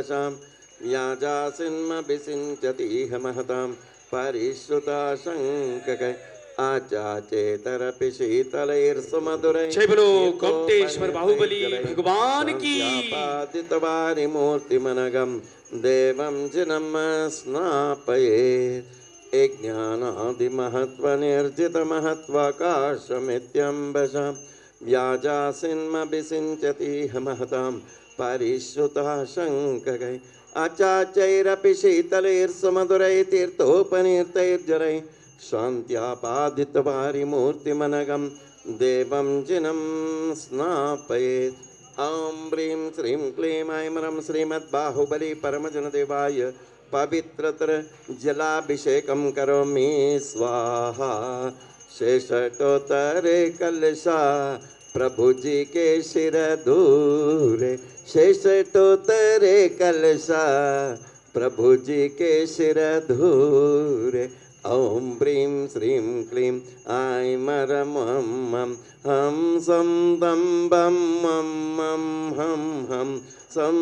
वशां व्याजासिन्मभिषिञ्चतीह महतां परिश्रुता शङ्ककै आचाचेतरपि शीतलैर्सुमधुरै जय बोलो गोमटेश्वर बाहुबली भगवान की। पादितवारि मूर्तिमनगं देवं जिनं स्नापयेत् ज्ञानादिमहत्त्वनिर्जितमहत्त्वाकाशमित्यम्बशां व्याजासिन्मभिषिञ्चतीह महतां परिश्रुतः शङ्ककै आचाचैरपि शीतलैर्सुमधुरै तीर्थोपनीर्तैर्जलैः शान्त्यापादितवारिमूर्तिमनगं देवं जिनं स्नापयेत् ॐ ह्रीं श्रीं क्लीं ऐं श्रीमद्बाहुबली परमजनदेवाय पवित्रतर जलाभिषेकं करोमि स्वाहा शेषकोत्तरे कलशा प्रभु जी के शिर दूरे शेषकोत्तरे कलशा प्रभु जी के शिर धूरे ॐ ह्रीं श्रीं क्लीं ऐं हम सं दं बं मं हम सं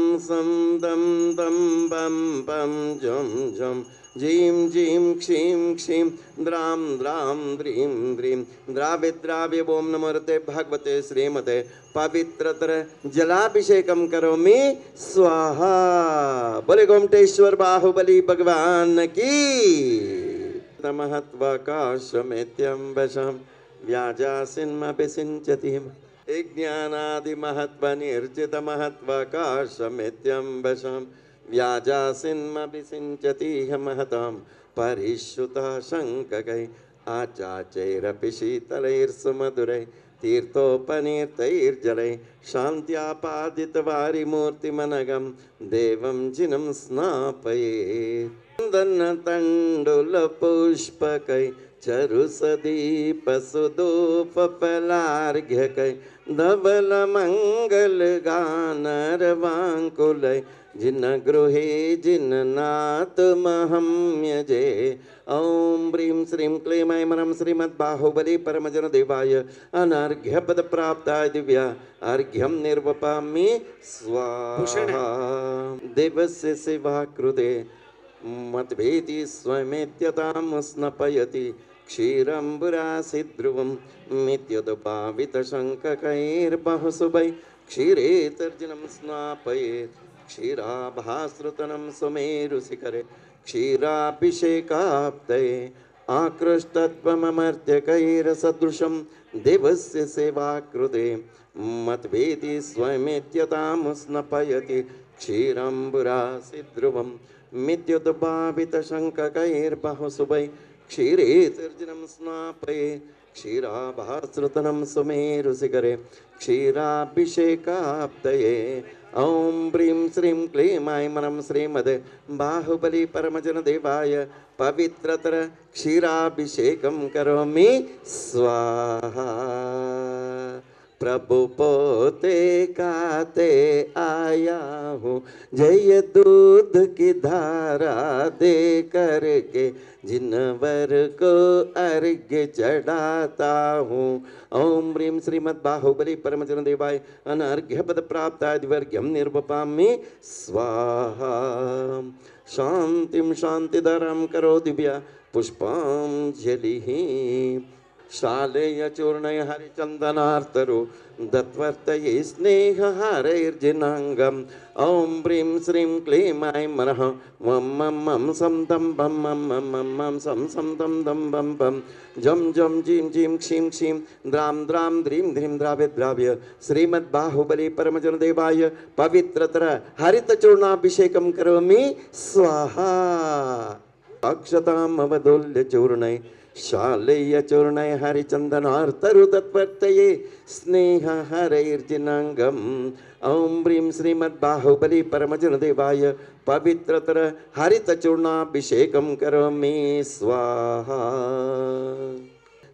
दं दं बं बं जं जं जीं जीं क्षीं क्षीं द्रां द्रां द्रीं द्रीं द्राव्य ॐ नमोते भगवते श्रीमते पवित्रतर जलाभिषेकं करोमि स्वाहा। बोले गोमटेश्वर बाहुबली भगवान की। महत्वाकाशमेत्यम्बशां व्याजासिन्मभिषिञ्चतीह ज्ञानादिमहत्त्वनिर्जितमहत्त्वाकाशमेत्यम्बशां व्याजासिन्मभिषिञ्चतीह महतां परिश्रुतः शङ्ककै आचाचैरपि शीतलैर्सुमधुरै तीर्थोपनीर्तैर्जलै शान्त्यापादितवारिमूर्तिमनगं देवं जिनं स्नापयेत् तंडुल पुष्पकै चरुसदीपसुधूपफलार्घ्यकै धवल मंगल गानरवाङ्कुलै जिन गृहे जिननाथ महम्यजे ॐ ह्रीं श्रीं क्लीं ऐं श्रीमद्बाहुबली परमजनदेवाय अनर्घ्यपद प्राप्ताय दिव्या अर्घ्यं निर्वपामि स्वाहा। देवस्य सेवा कृते मद्वेति स्वमेत्यतां स्नपयति क्षीरम्बुरासिध्रुवं मित्युदपावितशङ्ककैर्बहुशुभै क्षीरे तर्जनं स्नापयेत् क्षीराभासृतनं सुमेरुशिखरे क्षीराभिषेकाप्तये आकृष्टत्वममर्त्यकैरसदृशं देवस्य सेवाकृते मद्वेति स्वमेत्यतां स्नपयति क्षीरम्बुरासिध्रुवं मित्युद्भावितशङ्ककैर्बहुशुभै क्षीरे तर्जनं स्नापये क्षीराभासृतनं सुमेरुशिखरे क्षीराभिषेकाप्तये ॐ ह्रीं श्रीं क्लीं ऐं श्रीमद् बाहुबली परमजनदेवाय पवित्रतर क्षीराभिषेकं करोमि स्वाहा। प्रभु पोते काते आया हूँ जय दूध की धारा दे करके जिनवर को अर्घ्य चढ़ाता हूँ ओम ह्रीं श्रीमद्बाहुबली परमजनदेवाय अनर्घ्यपद प्राप्ताय दिवर्घ्यं निर्वपामि स्वाहा। शांतिं शांतिधरं करो दिव्या पुष्पांजलिः शालेय चूर्णय हरिचंदनार्तरो दत्वर्तये स्नेहहारैर्जिनांगम ओम ह्रीं श्रीं क्लीं ऐं मनः मम मम मम सम दम बम मम मम मम मम सम सम दम दम बम बम जम जम जीं जीं क्षीं क्षीं द्रां द्रां द्रीं ध्रीं द्राव्य द्राव्य श्रीमद्बाहुबली परमजनदेवाय पवित्रतर हरितचूर्णाभिषेकं करोमि स्वाहा। अक्षताम् अवदुल्य चूर्णय शालेय चूर्णय हरिचंदनार्तरु तत्वर्तये स्नेहहारैर्जिनांगम ओम ह्रीं श्रीमद्बाहुबली परमजनदेवाय पवित्रतर हरितचूर्णाभिषेकं करोमि स्वाहा।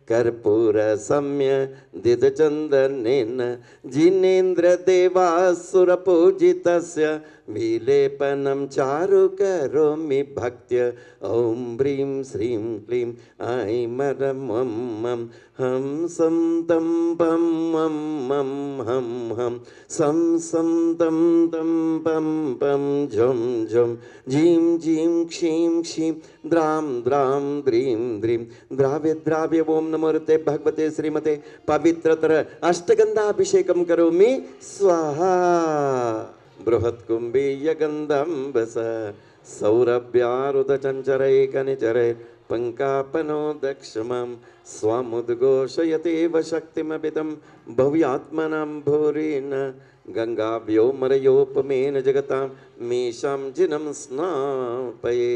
कर्पूर सम्य दिदचंदनेन जिनेन्द्र देवासुर पूजितस्य विलेपनं चारु करोमि भक्त्या ॐ ह्रीं श्रीं क्लीं ऐमरं मं मं हं सं तं पं मं मं हं हं सं सं तं तं पं पं झं झं जीं जीं क्षीं क्षीं द्रां द्रां द्रीं द्रीं द्राव्य द्राव्य ओम नमोते भगवते श्रीमते पवित्रतर अष्टगंधाभिषेकं करोमि स्वाहा बृहत्कुंभीय गंधं बस सौरभ्यारुदचञ्चरैकनिचरै पंकापनो दक्षमं स्वामुद्घोषयतेव शक्तिमभितं भव्यात्मनां भूरिन् गंगाव्योमरयोपमेन जगतां मीशां जिनं स्नापये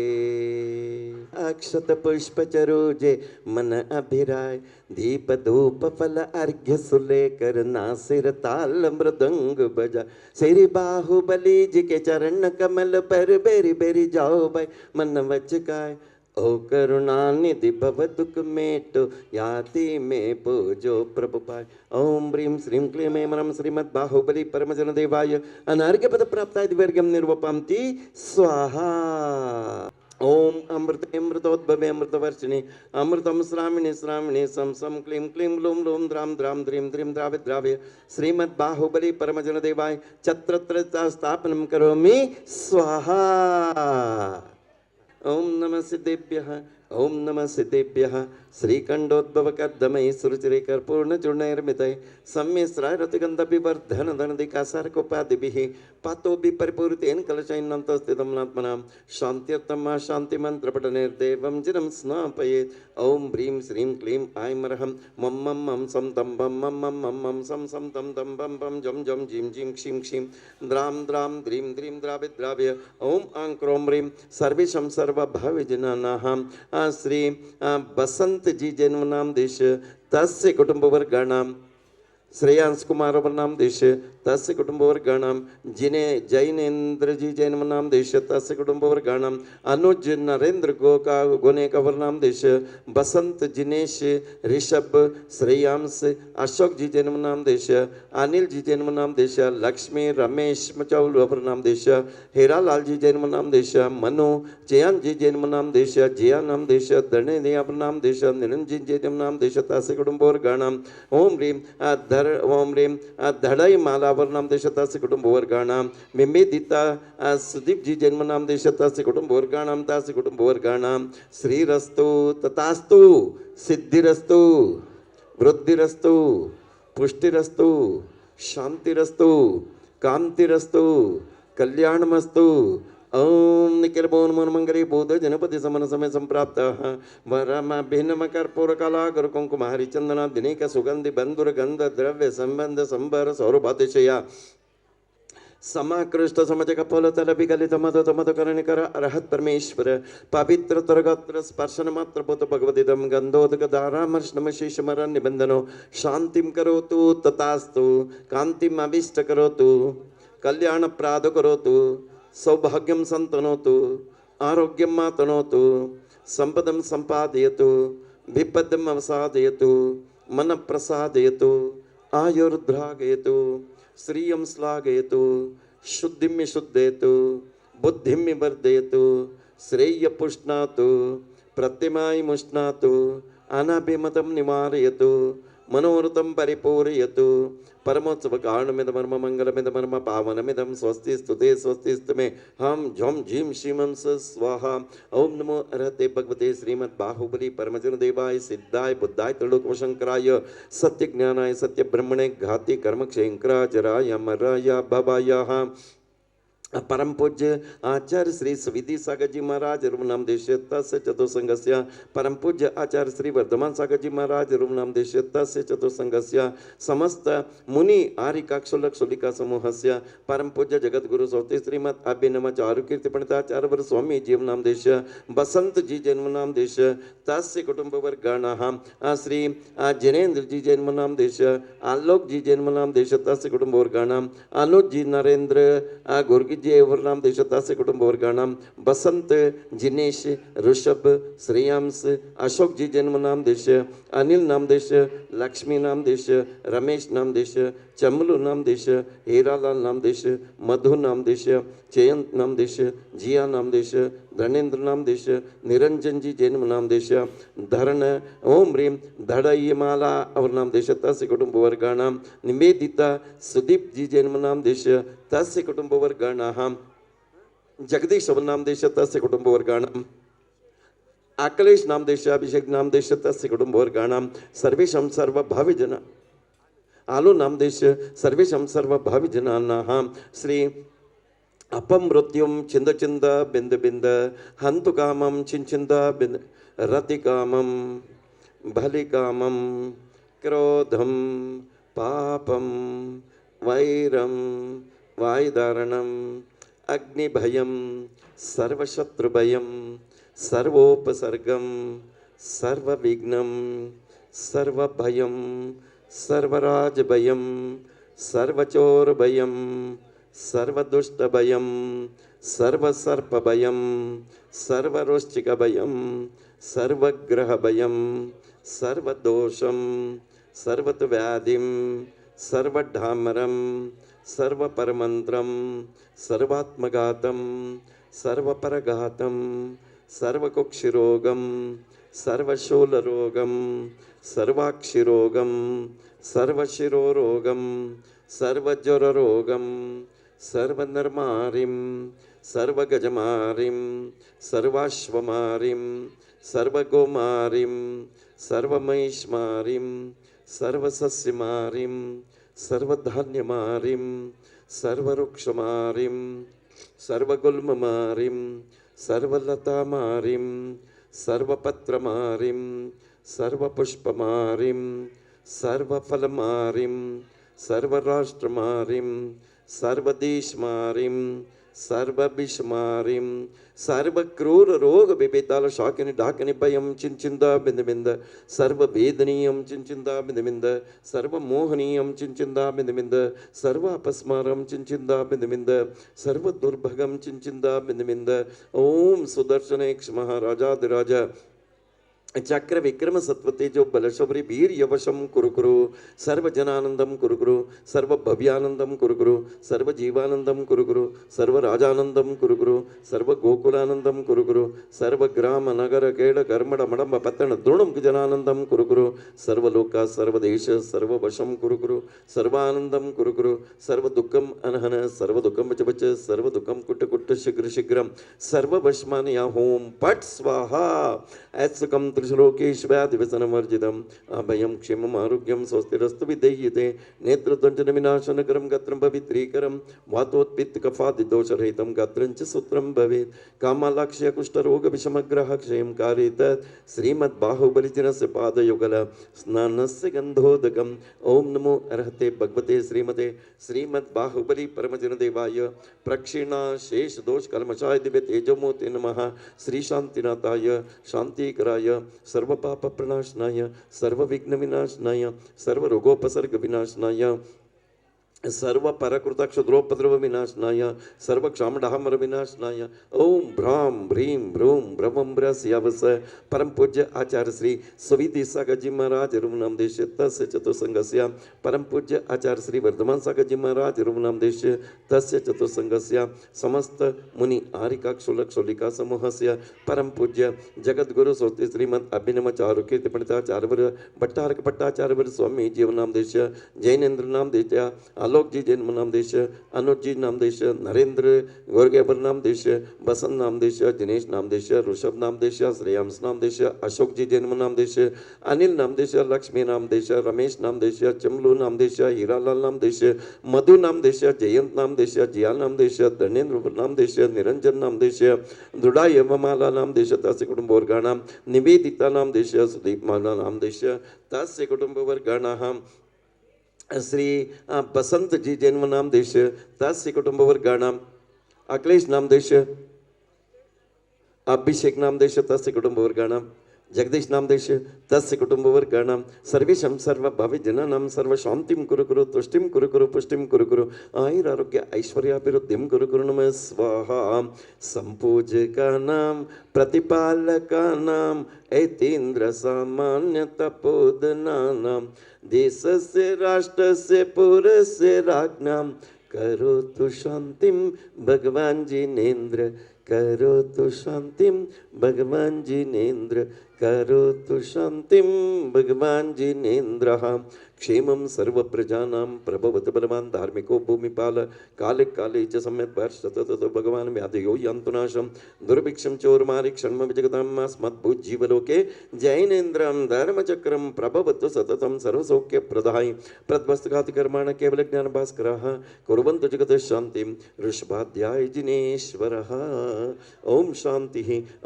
अक्षत पुष्प चरोजे मन अभिराय दीप धूप फल अर्घ्य सुलेकर नासिर ताल मृदंग बजा श्री बाहुबली जी के चरण कमल पर बेरी बेरी जाओ भाई मन वचकाय ओ करुणानिधि भव दुख मेटो याति में पूजो प्रभु पाय ओम ह्रीं श्रीं क्लीं ऐं श्रीमद् बाहुबली परमजन देवाय अनार्घ्य पद प्राप्ताय दिव्यर्घ्यं निर्वपान्ति स्वाहा ओम अमृतोद्भवे अमृतवर्षिणि अमृतं श्रामिणि श्रामिणि सं सं क्लीं क्लीं लूं लूं द्रां द्रां द्रीं द्रीं द्राव्य द्राव्य श्रीमद् बाहुबली परमजन देवाय छत्रत्र स्थापनं करोमि स्वाहा ओम नमः सिद्धेभ्यः ओम नमः सिद्धेभ्यः श्रीखंडोद्भव कर्दमय सुरुचिरे कर्पूर्ण चूर्णैर्मितै सम्मिश्राय रतिगंधविवर्धन धनदिकासारकोपादिभिः पातोभि परिपूरितेन कलशैन्नन्तो स्थितं नात्मनां शान्त्यर्थं शान्तिमन्त्रपठनेर्देवं जिनं स्नापयेत् ओम ह्रीं श्रीं क्लीं ऐं रहं मं मं मं सं तं बं मं मं मं मं सं सं तं तं बं बं झं झं जीं जीं क्षीं क्षीं द्रां द्रां द्रीं द्रीं द्राव्य द्राव्य ओम आं क्रों ह्रीं सर्वेषां सर्वभावजनानां श्री बसंत जी जन्म नाम देश तस्य कुटुंबवर्गाणां श्रेयांश कुमार नाम देश तस्य कुटुंबवर्गाणां जिने जैनेन्द्र जी जन्म नाम देश तस्य कुटुंबवर्गाणां अनुज नरेंद्र गोका गोनेकवर नाम देश बसंत जिनेश ऋषभ श्रेयांश अशोक जी जन्म नाम देश अनिल जी जन्म नाम देश लक्ष्मी रमेश मचौल नाम देश हीरालाल जी जन्म नाम देश मनु जयन जी जन्म नाम देश जया नाम देश धरणे नाम देश निरंजन जी जन्म नाम देश तस्य कुटुंबवर्गाणां ओम ह्रीं ओम ह्रीं धड़ई मालावर नाम देश तस्य कुटुंबवर्गाणां मिम्बिदिता सुदीप जी जन्म नाम देश तस्य कुटुंबवर्गाणां श्रीरस्तु तथास्तु सिद्धिरस्तु वृद्धिरस्तु पुष्टिरस्तु शांतिरस्तु कांतिरस्तु कल्याणमस्तु ओम निखिल भुवन मनमंगली बोध जनपति समन समय संप्राप्त वरम भिन्नम कर्पूर कला गुरु कुंकुम हरिचंदन दिनेक सुगंधि बंधुर गंध द्रव्य संबंध संबर सौरभातिशया समाकृष्ट समज कपोल तल विगलित मद करणिकर अरहत परमेश्वर पवित्र तरगत्र स्पर्शन मात्र भूत भगवदिदम गंधोदक धारामर्शनम शेषमर निबंधनो शांतिम करोतु तथास्तु कांतिम अभिष्ट करोतु कल्याण प्राद करोतु सौभाग्यं संतनोतु आरोग्यं मातनोतु संपदं संपादयतु विपदम् अवसादयतु मन प्रसादयतु आयुर्द्रागयतु श्रियं श्लाघयतु शुद्धिं शुद्धयतु बुद्धिं वर्धयतु श्रेय पुष्णातु प्रतिमाय मुष्णातु अनाभिमतं निवारयतु मनोरथं परिपूरयतु परमोत्सव कारणमिदमर्म मंगलमिदमर्म पावनमिदं स्वस्ति स्तुते स्वस्ति स्तुमे हम झम झीम श्रीमं स्वाहा ओम नमो अर्हते भगवते श्रीमद् बाहुबली परमजन देवाय सिद्धाय बुद्धाय त्रिलोकशंकराय सत्य ज्ञानाय सत्य ब्रह्मणे घाति कर्म क्षेंकराजराय अमराय भवाय परम पूज्य आचार्य श्री सुविधि सागर जी महाराज रूपनाम देश तस्य चतुसंगस्य परम पूज्य आचार्य श्री वर्धमान सागर जी महाराज रूपनाम देश तस्य चतुसंगस्य समस्त मुनि आर्यकाक्षुलक्षुलिका समूहस्य परम पूज्य जगत गुरु सौति श्रीमद अभिनव चारु कीर्ति पंडिताचार्य स्वामी जीवनाम देश बसंत जी जन्मनाम देश तस्य कुटुंब वर्गाणाः श्री जिनेन्द्र जी जन्मनाम देश आलोक जी जन्मनाम देश तस्य कुटुंब वर्गाणां अनुज जी नरेंद्र गुर्गी जी नाम देश तस्य कुटुंबवर्गाणां बसंत जिनेश ऋषभ श्रेयांश अशोक जी जन्म नाम देश अनिल नाम देश लक्ष्मी नाम देश रमेश नाम देश चमलू नाम देश हीरालाल नाम देश मधु नाम देश जयंत नाम देश जिया नाम देश धनेन्द्र नाम देश निरंजन जी जन्म नाम देश धरण ओम ह्रीम धड़यमाला और नाम देश तस्य कुटुंबवर्गाणां निवेदिता सुदीप जी जन्म नाम देश तस्य कुटुंबवर्गाणां जगदीश और नाम देश तस्य कुटुंबवर्गाणां अखिलेश नाम देश अभिषेक नाम देश तस्य कुटुंबवर्गाणां सर्वेषां सर्वभाविजना आलो नाम देश सर्वेषां सर्वभाविजनानां श्री अपमृत्युं चिंद चिंद बिंद बिंद हंतु कामं चिंचिंद बिंद रति कामं भलि कामं क्रोधं पापं वैरं वायुधारणं अग्निभयं सर्वशत्रुभयं सर्वोपसर्गं सर्वविघ्नं सर्वभयं सर्वराजभयं सर्वचोरभयं सर्वदुष्टभयं सर्वसर्पभयं सर्ववृश्चिकभयं सर्वग्रहभयं सर्वदोषं सर्वव्याधिं सर्वढामरं सर्वपरमन्त्रं सर्वात्मघातं सर्वपरघातं सर्वकुक्षिरोगं सर्वशूलरोगं सर्वाक्षिरोगं सर्वशिरोरोगं सर्वज्वररोगं सर्वनर्मारिं सर्वगजमारिं सर्वाश्वमारिं सर्वगोमारिं सर्वमहिष्मारिं सर्वसस्यमारिं सर्वधान्यमारिं सर्ववृक्षमारिं सर्वगुल्ममारिं सर्वलतामारिं सर्वपत्रमारिं सर्वपुष्पमारिं सर्वफलमारिं सर्वराष्ट्रमारिं सर्वदेशमारिं सर्वविषमारिं सर्वक्रूर रोग विपेताल शाकिनी डाकिनी भयं चिंचिंदा बिंद बिंद सर्ववेदनीयं चिंचिंदा बिंद बिंद सर्वमोहनीयं चिंचिंदा बिंद बिंद सर्व अपस्मारं चिंचिंदा बिंद बिंद सर्वदुर्भगं चिंचिंदा बिंद बिंद ओम सुदर्शनेक्ष महाराजाधिराज चक्र विक्रम सत्वतेजो बलशौरी वीर यवशम कुरुकुरु सर्वजनानंदम कुरुकुरु सर्वभव्यानंदम कुरुकुरु सर्वजीवानंदम कुरुकुरु सर्वराजानंदम कुरुकुरु सर्वगोकुलानंदम कुरुकुरु सर्वग्राम नगर केड कर्मड मडम पत्तन द्रोणम जनानंदम कुरुकुरु सर्वलोका सर्वदेश सर्ववशम कुरुकुरु सर्वानंदम कुरुकुरु सर्वदुःखम अनहन सर्वदुःखम बच बच सर्वदुःखम कुट कुट शीघ्र शीघ्रम सर्ववशमान या होम पट स्वाहा ऐत्सुकम श्लोकेश्व्याधिवसनमर्जितम् अभयं क्षेमम् आरोग्यं स्वस्तिरस्तु विधेयते नेत्रद्वंजनविनाशनकरं गात्रं पवित्रीकरं वातोत्पित्तकफादिदोषरहितं गात्रं च सूत्रं भवेत् कामालाक्ष्य कुष्ठरोगविषमग्रह क्षयं कारयेत् श्रीमद्बाहुबलिजिनस्य पादयुगल स्नानस्य गन्धोदकम् ॐ नमो अर्हते भगवते श्रीमते श्रीमद्बाहुबली परमजनदेवाय प्रक्षिणा शेष दोष कल्मषाय दिव्य तेजोमूर्ते नमः श्रीशान्तिनाथाय शान्तिकराय सर्वपाप प्रणाशनाय सर्वविघ्नविनाशनाय सर्वरोगोपसर्ग विनाशनाय सर्व परकृत क्षुद्रोपद्रव विनाशनाय सर्व क्षामडामर विनाशनाय ओम भ्रां भ्रीं भ्रूं ब्रह्मं ब्रह्मस्यावस परम पूज्य आचार्य श्री सुविधि सागरजी महाराज रुमनाम देश तस्य चतुसंगस्य परम पूज्य आचार्य श्री वर्धमान सागरजी महाराज रुमनाम देश तस्य चतुसंगस्य समस्त मुनि आरिकाक्षुलक्षुलिका समूहस्य परम पूज्य जगद्गुरु स्वस्ति श्रीमद अभिनव चारुकीर्ति पंडिताचार्य भट्टारक भट्टाचार्य स्वामी जीवनाम देश जैनेन्द्र नाम देश आलोक जी जैन नाम देश अनुज जी नाम देश नरेंद्र गोरगेबर नाम देश बसंत नाम देश दिनेश नाम देश ऋषभ नाम देश श्रेयांश नाम देश अशोक जी जैन नाम देश अनिल नाम देश लक्ष्मी नाम देश रमेश नाम देश चमलू नाम देश हीरालाल नाम देश मधु नाम देश जयंत नाम देश जिया नाम देश धनेन्द्र नाम देश निरंजन नाम देश दृढ़ा यवमाला नाम देश तस्य कुटुंबवर्गाणां निवेदिता नाम देश सुदीप माला नाम देश तस्य कुटुंबवर्गाणां श्री बसंत जी जन्म नाम देश तस्य कुटुंबवर्गाणां अखिलेश नाम देश अभिषेक नाम देश तस्य कुटुंबवर्गाणां जगदीश नामदेश तस्य कुटुंबवर्गाणां सर्वेषां सर्वभविजनानां सर्वशान्तिं कुरु कुरु तुष्टिं कुरु कुरु पुष्टिं कुरु कुरु आयुरारोग्य ऐश्वर्याभिवृद्धिं कुरु कुरु नमः स्वाहा सम्पूजकानां प्रतिपालकानां ऐतीन्द्रसामान्यतपोधनानां देशस्य राष्ट्रस्य पुरस्य राज्ञां करोतु शान्तिं भगवान् जिनेन्द्र करोतु शान्तिं भगवान् जिनेन्द्र करोतु शान्तिं भगवान् जिनेन्द्रः क्षेमं सर्वप्रजानां प्रभवतु बलवान् धार्मिको भूमिपाल काले काले च सम्यक् वर्षत ततो भगवान् व्याधयो यान्तु नाशं दुर्भिक्षं चोरमारिक्षण्म विजगताम् अस्मद्भूज्जीवलोके जैनेन्द्रं धर्मचक्रं प्रभवतु सततं सर्वसौख्यप्रदाय प्रद्वस्तघातकर्माण केवलज्ञानभास्करः कुर्वन्तु जगतः शान्तिं ऋषभाध्याय जिनेश्वरः ओम शांति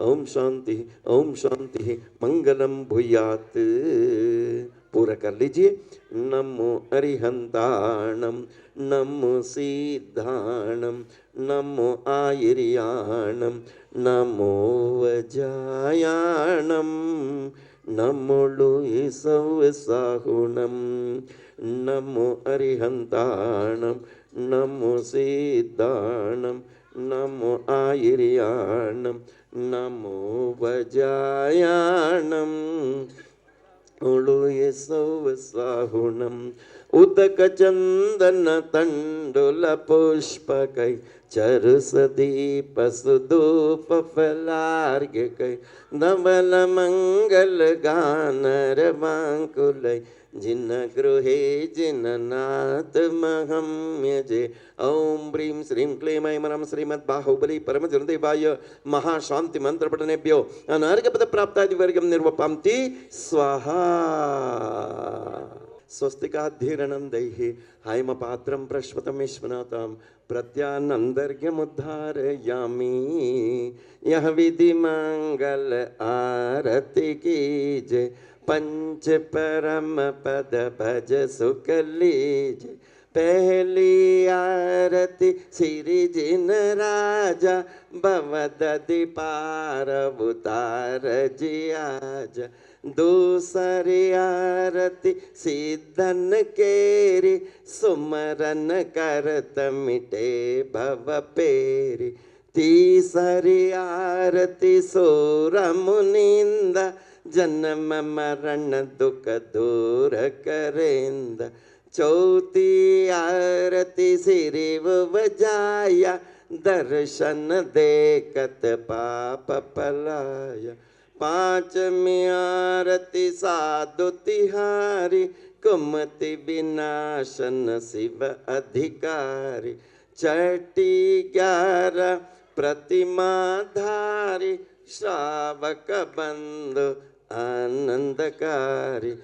ओम शांति ओम शांति मंगलम भूयात् पूरा कर लीजिए नमो अरिहंताणम नमो सीधाणम नमो आयर्याणम नमो वजायाणम नमो लुईसवसाहुणम नमो अरिहंताणम नमो सीधाणम नमो आयर्याणम नमो वजायाणम उळुये सौवसाहुणम उदक चंदन तंडुल पुष्पकै चरुसदीप सुधूप फलार्घ्यकै धवल मंगल गानर वांकुलै जिन गृहे जिननाथ महम्यजे ओम ब्रीं श्रीं क्लीं ऐं मरं श्रीमद्बाहुबली परमजनदेवाय महाशांति मंत्र पठनेभ्यो अनर्घपद प्राप्तादिवर्गं निर्वपान्ति स्वाहा स्वस्तिकाधीरणन्दैः हैमपात्रं प्रश्वतमीश्वनाथां प्रत्यानन्दर्घ्यमुद्धारयामि यह विधि मंगल आरती कीजे पंच परम पद भज सुख लीजे पहली आरती श्री जिन राजा भवदधि पार उतार जी आजा दूसरी आरती सिद्धन केरी सुमरन करत मिटे भव पेरी तीसरी आरती सोर मुनिंदा जन्म मरण दुख दूर करेंदा चौथी आरती सिरिव बजाया दर्शन देखत पाप पलाया पांचमी आरती साधु तिहारी कुमति विनाशन शिव अधिकारी छठी 11 प्रतिमा धारी श्रावक बंधु आनंदकारी।